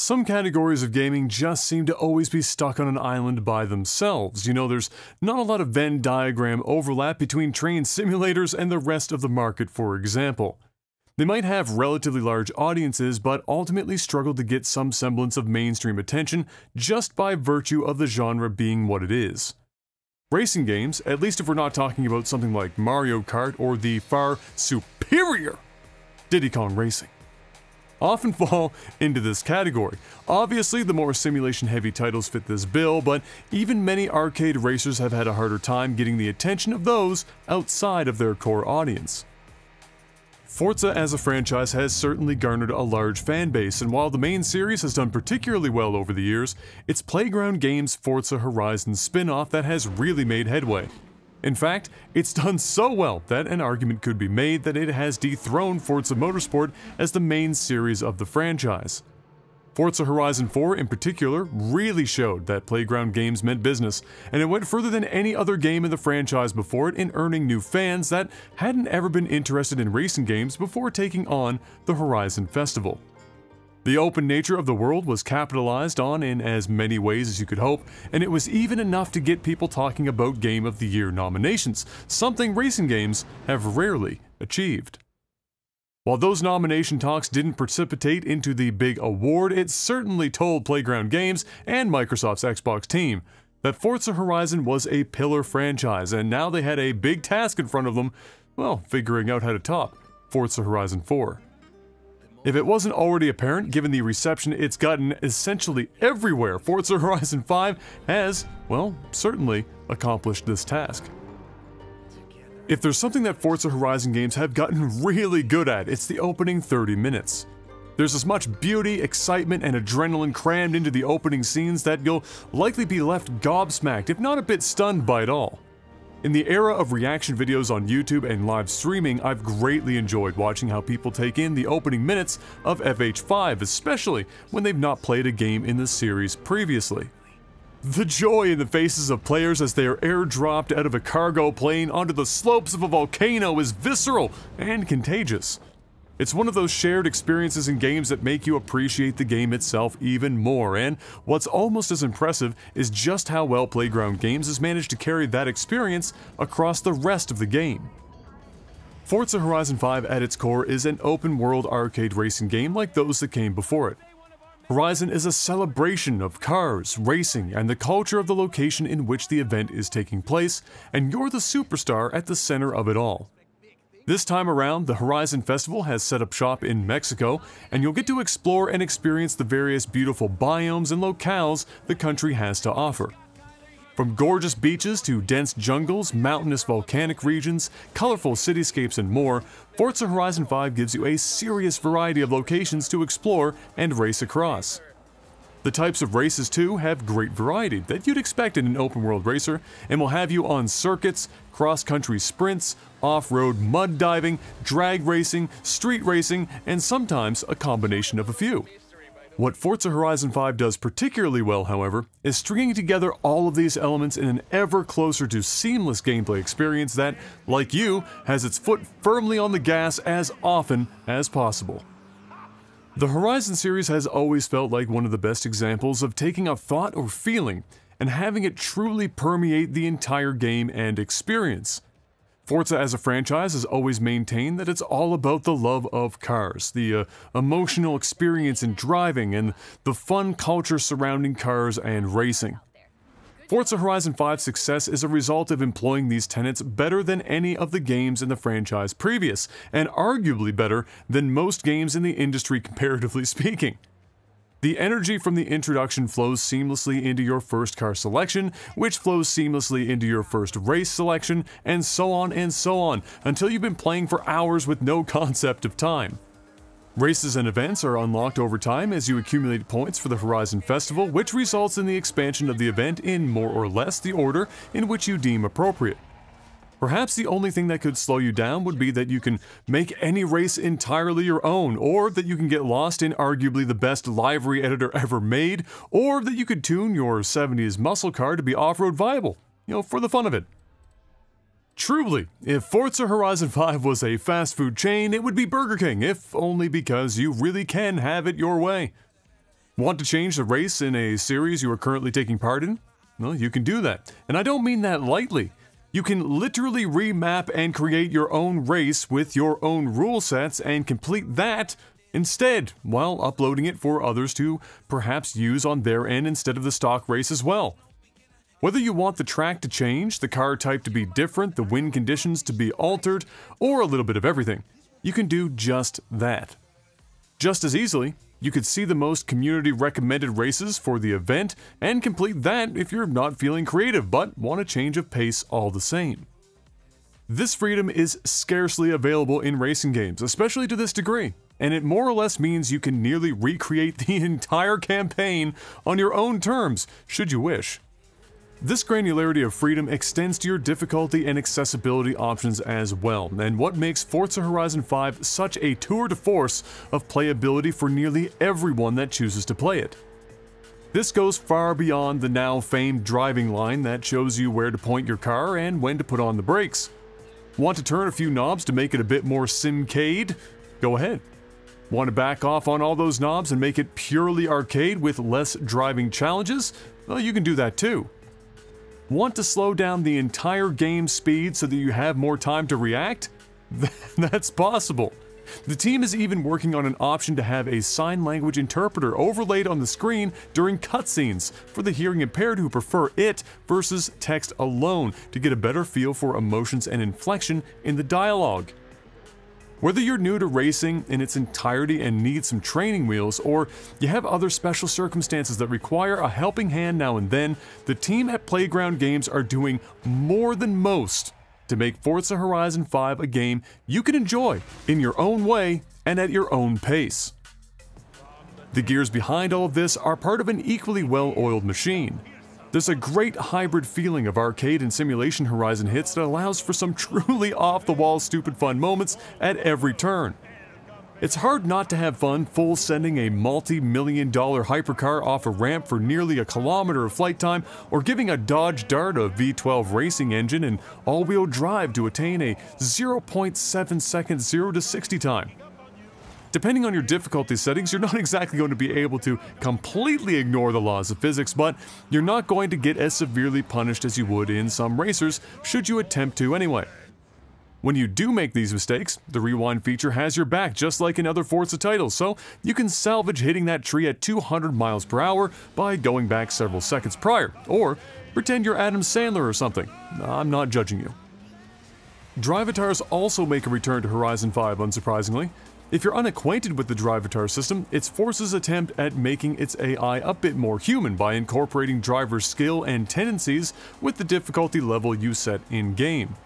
Some categories of gaming just seem to always be stuck on an island by themselves. There's not a lot of Venn diagram overlap between train simulators and the rest of the market, for example. They might have relatively large audiences, but ultimately struggle to get some semblance of mainstream attention just by virtue of the genre being what it is. Racing games, at least if we're not talking about something like Mario Kart or the far superior Diddy Kong Racing, often fall into this category. Obviously, the more simulation-heavy titles fit this bill, but even many arcade racers have had a harder time getting the attention of those outside of their core audience. Forza as a franchise has certainly garnered a large fan base, and while the main series has done particularly well over the years, it's Playground Games' Forza Horizon spin-off that has really made headway. In fact, it's done so well that an argument could be made that it has dethroned Forza Motorsport as the main series of the franchise. Forza Horizon 4 in particular really showed that Playground Games meant business, and it went further than any other game in the franchise before it in earning new fans that hadn't ever been interested in racing games before taking on the Horizon Festival. The open nature of the world was capitalized on in as many ways as you could hope, and it was even enough to get people talking about Game of the Year nominations, something racing games have rarely achieved. While those nomination talks didn't precipitate into the big award, it certainly told Playground Games and Microsoft's Xbox team that Forza Horizon was a pillar franchise, and now they had a big task in front of them, figuring out how to top Forza Horizon 4. If it wasn't already apparent, given the reception it's gotten essentially everywhere, Forza Horizon 5 has, certainly accomplished this task. If there's something that Forza Horizon games have gotten really good at, it's the opening 30 minutes. There's as much beauty, excitement, and adrenaline crammed into the opening scenes that you'll likely be left gobsmacked, if not a bit stunned by it all. In the era of reaction videos on YouTube and live streaming, I've greatly enjoyed watching how people take in the opening minutes of FH5, especially when they've not played a game in the series previously. The joy in the faces of players as they are airdropped out of a cargo plane onto the slopes of a volcano is visceral and contagious. It's one of those shared experiences in games that make you appreciate the game itself even more, and what's almost as impressive is just how well Playground Games has managed to carry that experience across the rest of the game. Forza Horizon 5 at its core is an open-world arcade racing game like those that came before it. Horizon is a celebration of cars, racing, and the culture of the location in which the event is taking place, and you're the superstar at the center of it all. This time around, the Horizon Festival has set up shop in Mexico, and you'll get to explore and experience the various beautiful biomes and locales the country has to offer. From gorgeous beaches to dense jungles, mountainous volcanic regions, colorful cityscapes, and more, Forza Horizon 5 gives you a serious variety of locations to explore and race across. The types of races, too, have great variety that you'd expect in an open-world racer, and will have you on circuits, cross-country sprints, off-road mud diving, drag racing, street racing, and sometimes a combination of a few. What Forza Horizon 5 does particularly well, however, is stringing together all of these elements in an ever closer to seamless gameplay experience that, like you, has its foot firmly on the gas as often as possible. The Horizon series has always felt like one of the best examples of taking a thought or feeling and having it truly permeate the entire game and experience. Forza as a franchise has always maintained that it's all about the love of cars, the emotional experience in driving, and the fun culture surrounding cars and racing. Forza Horizon 5's success is a result of employing these tenets better than any of the games in the franchise previous, and arguably better than most games in the industry comparatively speaking. The energy from the introduction flows seamlessly into your first car selection, which flows seamlessly into your first race selection, and so on, until you've been playing for hours with no concept of time. Races and events are unlocked over time as you accumulate points for the Horizon Festival, which results in the expansion of the event in more or less the order in which you deem appropriate. Perhaps the only thing that could slow you down would be that you can make any race entirely your own, or that you can get lost in arguably the best livery editor ever made, or that you could tune your 70s muscle car to be off-road viable, for the fun of it. Truly, if Forza Horizon 5 was a fast food chain, it would be Burger King, if only because you really can have it your way. Want to change the race in a series you are currently taking part in? Well, you can do that. And I don't mean that lightly. You can literally remap and create your own race with your own rule sets and complete that instead, while uploading it for others to perhaps use on their end instead of the stock race as well. Whether you want the track to change, the car type to be different, the wind conditions to be altered, or a little bit of everything, you can do just that. Just as easily, you could see the most community recommended races for the event and complete that if you're not feeling creative but want a change of pace all the same. This freedom is scarcely available in racing games, especially to this degree, and it more or less means you can nearly recreate the entire campaign on your own terms, should you wish. This granularity of freedom extends to your difficulty and accessibility options as well, and what makes Forza Horizon 5 such a tour de force of playability for nearly everyone that chooses to play it. This goes far beyond the now famed driving line that shows you where to point your car and when to put on the brakes. Want to turn a few knobs to make it a bit more simcade? Go ahead. Want to back off on all those knobs and make it purely arcade with less driving challenges? Well, you can do that too. Want to slow down the entire game's speed so that you have more time to react? That's possible. The team is even working on an option to have a sign language interpreter overlaid on the screen during cutscenes for the hearing impaired who prefer it versus text alone to get a better feel for emotions and inflection in the dialogue. Whether you're new to racing in its entirety and need some training wheels, or you have other special circumstances that require a helping hand now and then, the team at Playground Games are doing more than most to make Forza Horizon 5 a game you can enjoy in your own way and at your own pace. The gears behind all of this are part of an equally well-oiled machine. There's a great hybrid feeling of arcade and simulation Horizon hits that allows for some truly off-the-wall stupid fun moments at every turn. It's hard not to have fun full sending a multi-million-dollar hypercar off a ramp for nearly a kilometer of flight time, or giving a Dodge Dart a V12 racing engine and all-wheel drive to attain a 0.7 second 0 to 60 time. Depending on your difficulty settings, you're not exactly going to be able to completely ignore the laws of physics, but you're not going to get as severely punished as you would in some racers, should you attempt to anyway. When you do make these mistakes, the rewind feature has your back just like in other Forza titles, so you can salvage hitting that tree at 200 miles per hour by going back several seconds prior, or pretend you're Adam Sandler or something. I'm not judging you. Drivatars also make a return to Horizon 5, unsurprisingly. If you're unacquainted with the Drivatar system, it's Forza's attempt at making its AI a bit more human by incorporating driver skill and tendencies with the difficulty level you set in-game.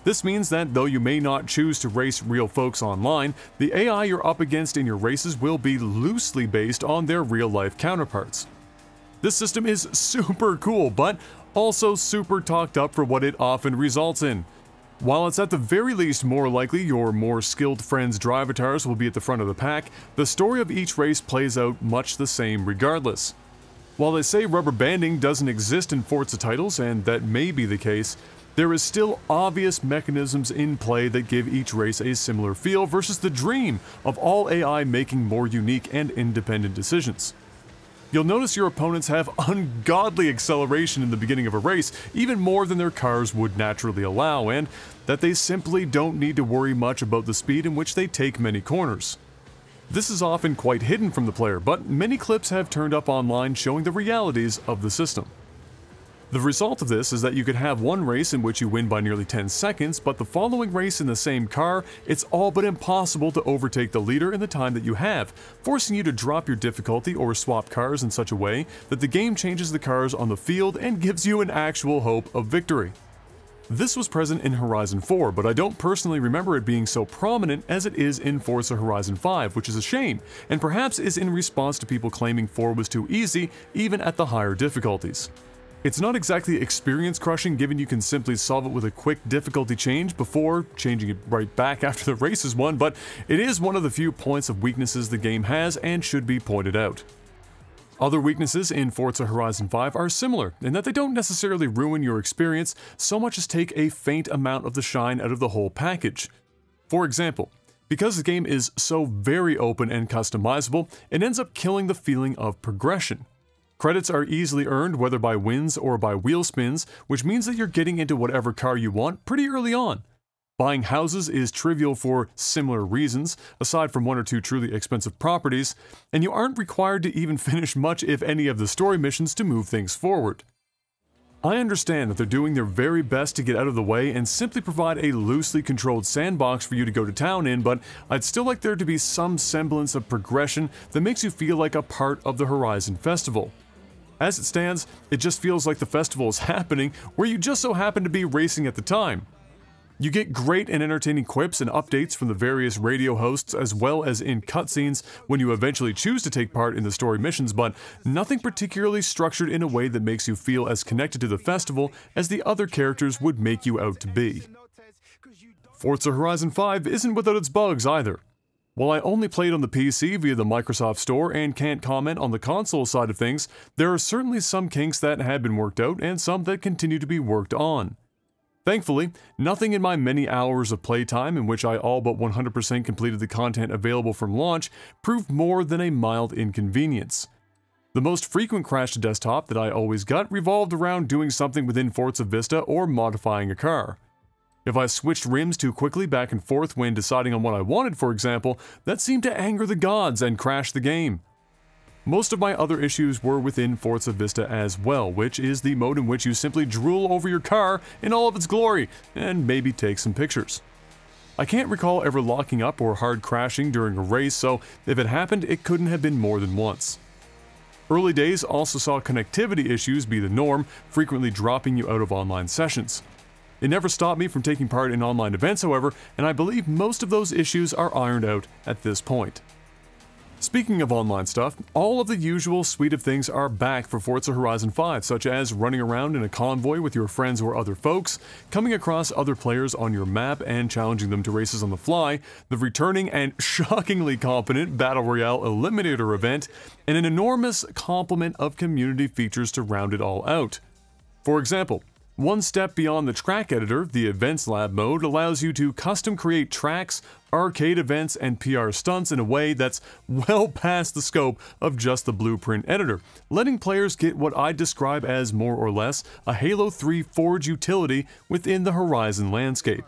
This means that though you may not choose to race real folks online, the AI you're up against in your races will be loosely based on their real-life counterparts. This system is super cool, but also super talked up for what it often results in. While it's at the very least more likely your more skilled friends' Drivatars will be at the front of the pack, the story of each race plays out much the same regardless. While they say rubber banding doesn't exist in Forza titles, and that may be the case, there is still obvious mechanisms in play that give each race a similar feel versus the dream of all AI making more unique and independent decisions. You'll notice your opponents have ungodly acceleration in the beginning of a race, even more than their cars would naturally allow, and that they simply don't need to worry much about the speed in which they take many corners. This is often quite hidden from the player, but many clips have turned up online showing the realities of the system. The result of this is that you could have one race in which you win by nearly 10 seconds, but the following race in the same car, it's all but impossible to overtake the leader in the time that you have, forcing you to drop your difficulty or swap cars in such a way that the game changes the cars on the field and gives you an actual hope of victory. This was present in Horizon 4, but I don't personally remember it being so prominent as it is in Forza Horizon 5, which is a shame, and perhaps is in response to people claiming 4 was too easy, even at the higher difficulties. It's not exactly experience crushing given you can simply solve it with a quick difficulty change before changing it right back after the race is won, but it is one of the few points of weaknesses the game has and should be pointed out. Other weaknesses in Forza Horizon 5 are similar in that they don't necessarily ruin your experience so much as take a faint amount of the shine out of the whole package. For example, Because the game is so very open and customizable, it ends up killing the feeling of progression. Credits are easily earned whether by wins or by wheel spins, which means that you're getting into whatever car you want pretty early on. Buying houses is trivial for similar reasons, aside from one or two truly expensive properties, and you aren't required to even finish much if any of the story missions to move things forward. I understand that they're doing their very best to get out of the way and simply provide a loosely controlled sandbox for you to go to town in, but I'd still like there to be some semblance of progression that makes you feel like a part of the Horizon Festival. As it stands, it just feels like the festival is happening where you just so happen to be racing at the time. You get great and entertaining quips and updates from the various radio hosts as well as in cutscenes when you eventually choose to take part in the story missions, but nothing particularly structured in a way that makes you feel as connected to the festival as the other characters would make you out to be. Forza Horizon 5 isn't without its bugs either. While I only played on the PC via the Microsoft Store and can't comment on the console side of things, there are certainly some kinks that had been worked out and some that continue to be worked on. Thankfully, nothing in my many hours of playtime in which I all but 100% completed the content available from launch proved more than a mild inconvenience. The most frequent crash to desktop that I always got revolved around doing something within Forza Vista or modifying a car. If I switched rims too quickly back and forth when deciding on what I wanted, for example, that seemed to anger the gods and crash the game. Most of my other issues were within Forza Vista as well, which is the mode in which you simply drool over your car in all of its glory, and maybe take some pictures. I can't recall ever locking up or hard crashing during a race, so if it happened, it couldn't have been more than once. Early days also saw connectivity issues be the norm, frequently dropping you out of online sessions. It never stopped me from taking part in online events, however, and I believe most of those issues are ironed out at this point. Speaking of online stuff, all of the usual suite of things are back for Forza Horizon 5, such as running around in a convoy with your friends or other folks, coming across other players on your map and challenging them to races on the fly, the returning and shockingly competent Battle Royale Eliminator event, and an enormous complement of community features to round it all out. For example, one step beyond the track editor, the Events Lab mode allows you to custom create tracks, arcade events, and PR stunts in a way that's well past the scope of just the blueprint editor, letting players get what I'd describe as more or less a Halo 3 Forge utility within the Horizon landscape.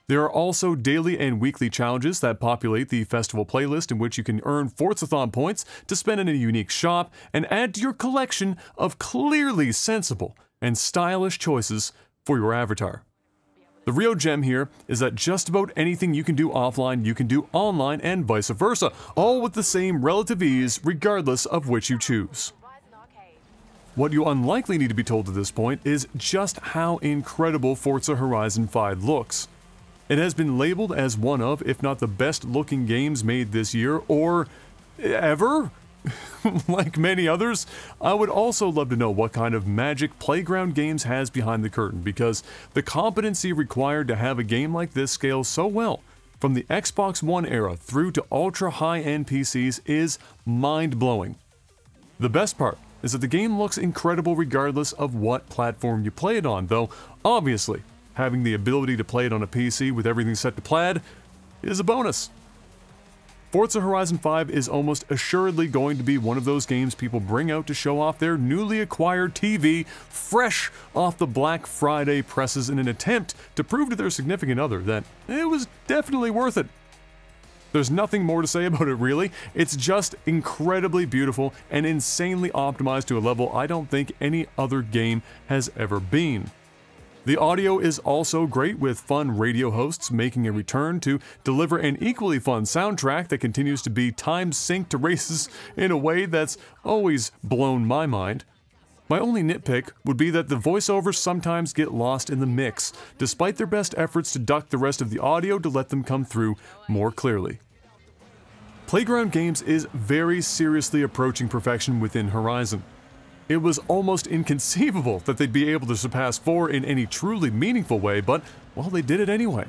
There are also daily and weekly challenges that populate the festival playlist in which you can earn Forzathon points to spend in a unique shop and add to your collection of clearly sensible and stylish choices for your avatar. The real gem here is that just about anything you can do offline, you can do online and vice versa, all with the same relative ease regardless of which you choose. What you unlikely need to be told at this point is just how incredible Forza Horizon 5 looks. It has been labeled as one of, if not the best looking games made this year, or ever? Like many others, I would also love to know what kind of magic Playground Games has behind the curtain, because the competency required to have a game like this scale so well, from the Xbox One era through to ultra high-end PCs, is mind-blowing. The best part is that the game looks incredible regardless of what platform you play it on, though obviously having the ability to play it on a PC with everything set to plaid is a bonus. Forza Horizon 5 is almost assuredly going to be one of those games people bring out to show off their newly acquired TV fresh off the Black Friday presses in an attempt to prove to their significant other that it was definitely worth it. There's nothing more to say about it really, it's just incredibly beautiful and insanely optimized to a level I don't think any other game has ever been. The audio is also great, with fun radio hosts making a return to deliver an equally fun soundtrack that continues to be time-synced to races in a way that's always blown my mind. My only nitpick would be that the voiceovers sometimes get lost in the mix, despite their best efforts to duck the rest of the audio to let them come through more clearly. Playground Games is very seriously approaching perfection within Horizon. It was almost inconceivable that they'd be able to surpass 4 in any truly meaningful way, but, well, they did it anyway.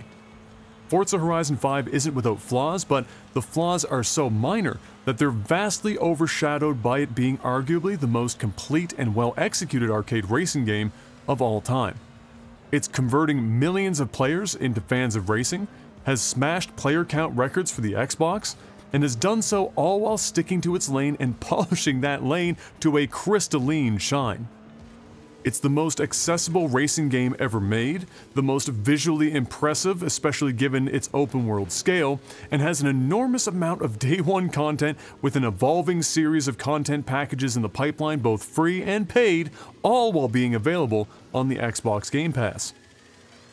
Forza Horizon 5 isn't without flaws, but the flaws are so minor that they're vastly overshadowed by it being arguably the most complete and well-executed arcade racing game of all time. It's converting millions of players into fans of racing, has smashed player count records for the Xbox, and has done so all while sticking to its lane and polishing that lane to a crystalline shine. It's the most accessible racing game ever made, the most visually impressive, especially given its open-world scale, and has an enormous amount of day-one content with an evolving series of content packages in the pipeline, both free and paid, all while being available on the Xbox Game Pass.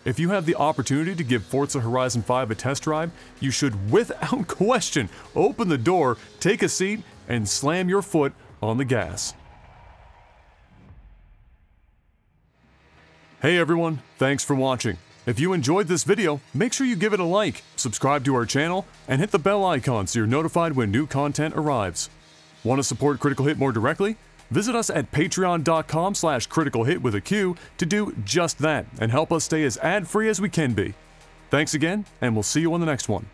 If you have the opportunity to give Forza Horizon 5 a test drive, you should without question open the door, take a seat, and slam your foot on the gas. Hey everyone, thanks for watching. If you enjoyed this video, make sure you give it a like, subscribe to our channel, and hit the bell icon so you're notified when new content arrives. Want to support Critical Hit more directly? Visit us at patreon.com/criticalhit with a Q to do just that and help us stay as ad-free as we can be. Thanks again, and we'll see you on the next one.